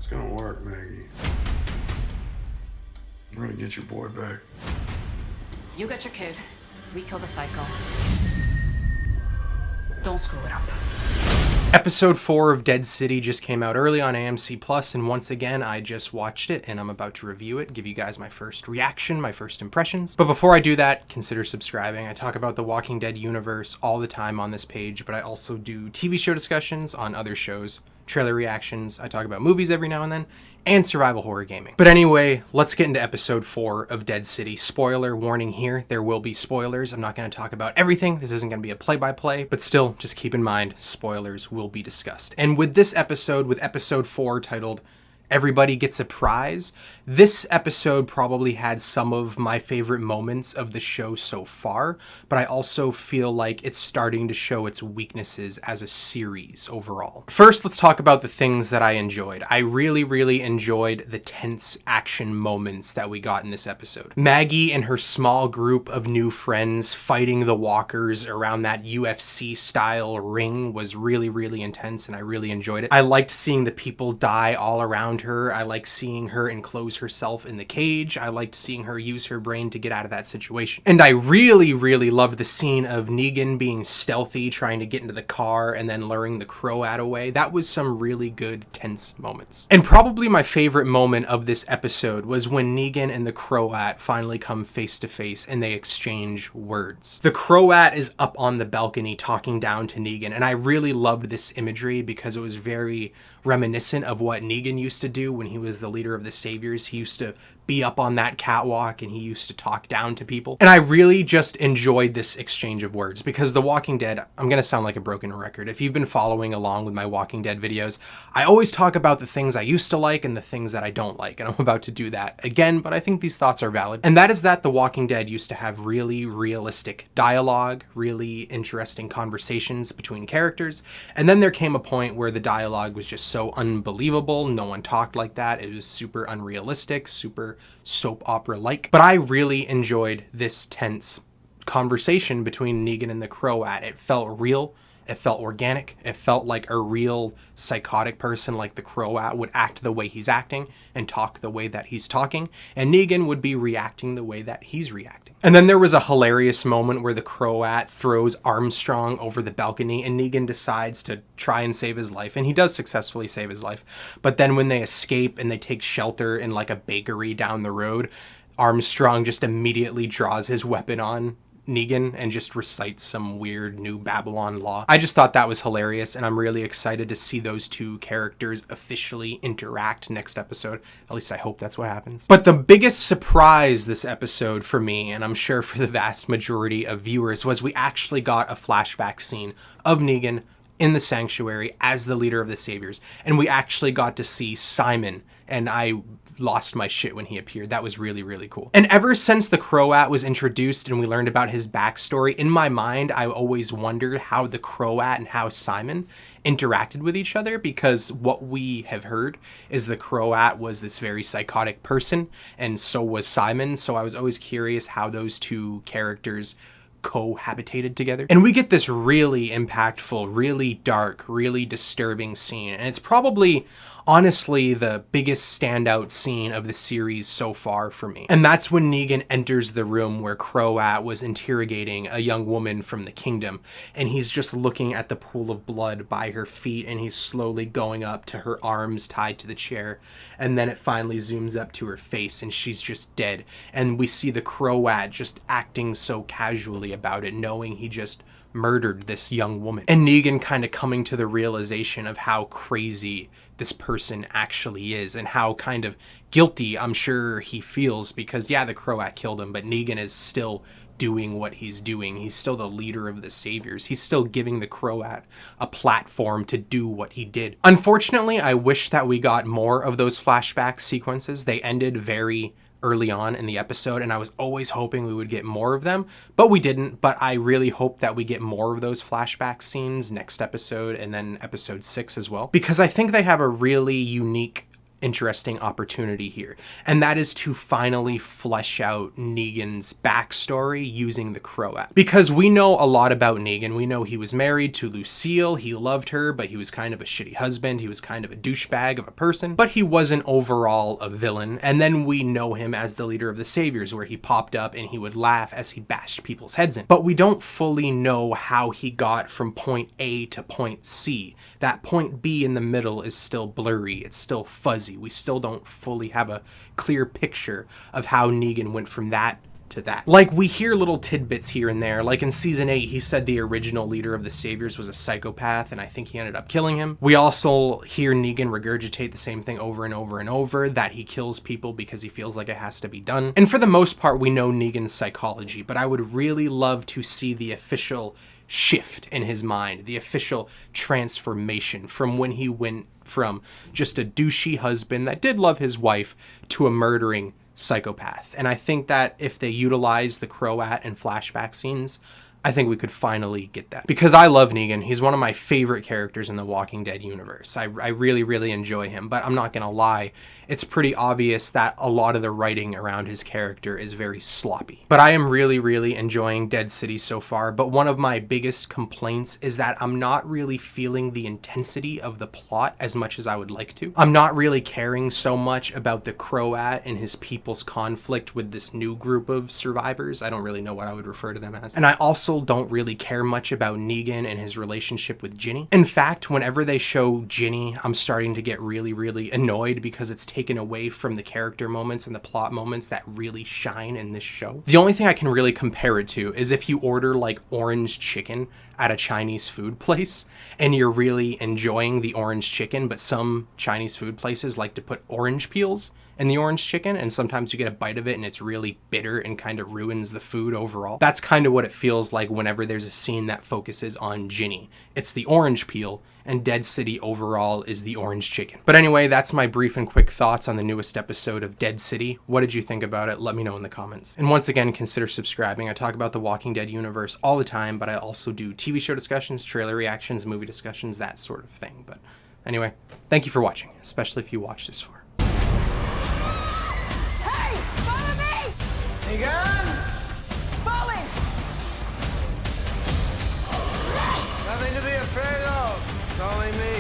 It's gonna work, Maggie. I'm gonna get your boy back. You get your kid, we kill the psycho. Don't screw it up. Episode 4 of Dead City just came out early on AMC Plus, and once again, I just watched it, and I'm about to review it, give you guys my first reaction, my first impressions. But before I do that, consider subscribing. I talk about the Walking Dead universe all the time on this page, but I also do TV show discussions on other shows, trailer reactions, I talk about movies every now and then, and survival horror gaming. But anyway, let's get into episode 4 of Dead City. Spoiler warning here, there will be spoilers. I'm not going to talk about everything. This isn't going to be a play-by-play, but still, just keep in mind, spoilers will be discussed. And with this episode, with episode 4 titled Everybody Gets a Prize, this episode probably had some of my favorite moments of the show so far, but I also feel like it's starting to show its weaknesses as a series overall. First, let's talk about the things that I enjoyed. I really enjoyed the tense action moments that we got in this episode. Maggie and her small group of new friends fighting the walkers around that UFC style ring was really intense, and I really enjoyed it. I liked seeing the people die all around her. I liked seeing her enclose herself in the cage. I liked seeing her use her brain to get out of that situation. And I really loved the scene of Negan being stealthy, trying to get into the car and then luring the Croat away. That was some really good tense moments. And probably my favorite moment of this episode was when Negan and the Croat finally come face to face and they exchange words. The Croat is up on the balcony talking down to Negan, and I really loved this imagery because it was very reminiscent of what Negan used to do when he was the leader of the Saviors. He used to be up on that catwalk and he used to talk down to people. And I really just enjoyed this exchange of words because The Walking Dead, I'm going to sound like a broken record. If you've been following along with my Walking Dead videos, I always talk about the things I used to like and the things that I don't like. And I'm about to do that again, but I think these thoughts are valid. And that is that The Walking Dead used to have really realistic dialogue, really interesting conversations between characters. And then there came a point where the dialogue was just so unbelievable. No one talked like that. It was super unrealistic, super soap opera-like. But I really enjoyed this tense conversation between Negan and the Croat. It felt real. It felt organic. It felt like a real psychotic person like the Croat would act the way he's acting and talk the way that he's talking, and Negan would be reacting the way that he's reacting. And then there was a hilarious moment where the Croat throws Armstrong over the balcony and Negan decides to try and save his life, and he does successfully save his life. But then when they escape and they take shelter in like a bakery down the road, Armstrong just immediately draws his weapon on Negan and just recites some weird New Babylon law. I just thought that was hilarious, and I'm really excited to see those two characters officially interact next episode. At least I hope that's what happens. But the biggest surprise this episode for me, and I'm sure for the vast majority of viewers, was we actually got a flashback scene of Negan in the sanctuary as the leader of the Saviors, and we actually got to see Simon, and I lost my shit when he appeared. That was really cool. And ever since the Croat was introduced and we learned about his backstory, in my mind I always wondered how the Croat and how Simon interacted with each other, because what we have heard is the Croat was this very psychotic person and so was Simon, so I was always curious how those two characters cohabitated together. And we get this really impactful, really dark, really disturbing scene, and it's probably honestly the biggest standout scene of the series so far for me. And that's when Negan enters the room where Croat was interrogating a young woman from the kingdom, and he's just looking at the pool of blood by her feet, and he's slowly going up to her arms tied to the chair, and then it finally zooms up to her face and she's just dead, and we see the Croat just acting so casually about it, knowing he just murdered this young woman. And Negan kind of coming to the realization of how crazy this person actually is and how kind of guilty I'm sure he feels, because yeah, the Croat killed him, but Negan is still doing what he's doing. He's still the leader of the Saviors. He's still giving the Croat a platform to do what he did. Unfortunately, I wish that we got more of those flashback sequences. They ended very early on in the episode, and I was always hoping we would get more of them, but we didn't. But I really hope that we get more of those flashback scenes next episode and then episode 6 as well, because I think they have a really unique interesting opportunity here, and that is to finally flesh out Negan's backstory using the Croat. Because we know a lot about Negan. We know he was married to Lucille, he loved her, but he was kind of a shitty husband, he was kind of a douchebag of a person, but he wasn't overall a villain. And then we know him as the leader of the Saviors, where he popped up and he would laugh as he bashed people's heads in. But we don't fully know how he got from point A to point C. That point B in the middle is still blurry, it's still fuzzy. We still don't fully have a clear picture of how Negan went from that to that. Like, we hear little tidbits here and there. Like in season 8, he said the original leader of the Saviors was a psychopath, and I think he ended up killing him. We also hear Negan regurgitate the same thing over and over and over, that he kills people because he feels like it has to be done. And for the most part, we know Negan's psychology, but I would really love to see the official shift in his mind, the official transformation from when he went from just a douchey husband that did love his wife to a murdering psychopath. And I think that if they utilize the Croat and flashback scenes, I think we could finally get that. Because I love Negan. He's one of my favorite characters in the Walking Dead universe. I really, really enjoy him, but I'm not gonna lie, it's pretty obvious that a lot of the writing around his character is very sloppy. But I am really, really enjoying Dead City so far, but one of my biggest complaints is that I'm not really feeling the intensity of the plot as much as I would like to. I'm not really caring so much about the Croat and his people's conflict with this new group of survivors. I don't really know what I would refer to them as. And I also don't really care much about Negan and his relationship with Ginny. In fact, whenever they show Ginny, I'm starting to get really, really annoyed because it's taken away from the character moments and the plot moments that really shine in this show. The only thing I can really compare it to is if you order like orange chicken at a Chinese food place and you're really enjoying the orange chicken, but some Chinese food places like to put orange peels in the orange chicken, and sometimes you get a bite of it and it's really bitter and kind of ruins the food overall. That's kind of what it feels like whenever there's a scene that focuses on Ginny. It's the orange peel, and Dead City overall is the orange chicken. But anyway, that's my brief and quick thoughts on the newest episode of Dead City. What did you think about it? Let me know in the comments. And once again, consider subscribing. I talk about the Walking Dead universe all the time, but I also do TV show discussions, trailer reactions, movie discussions, that sort of thing. But anyway, thank you for watching, especially if you watched this far. Negan! Falling! Nothing to be afraid of. It's only me.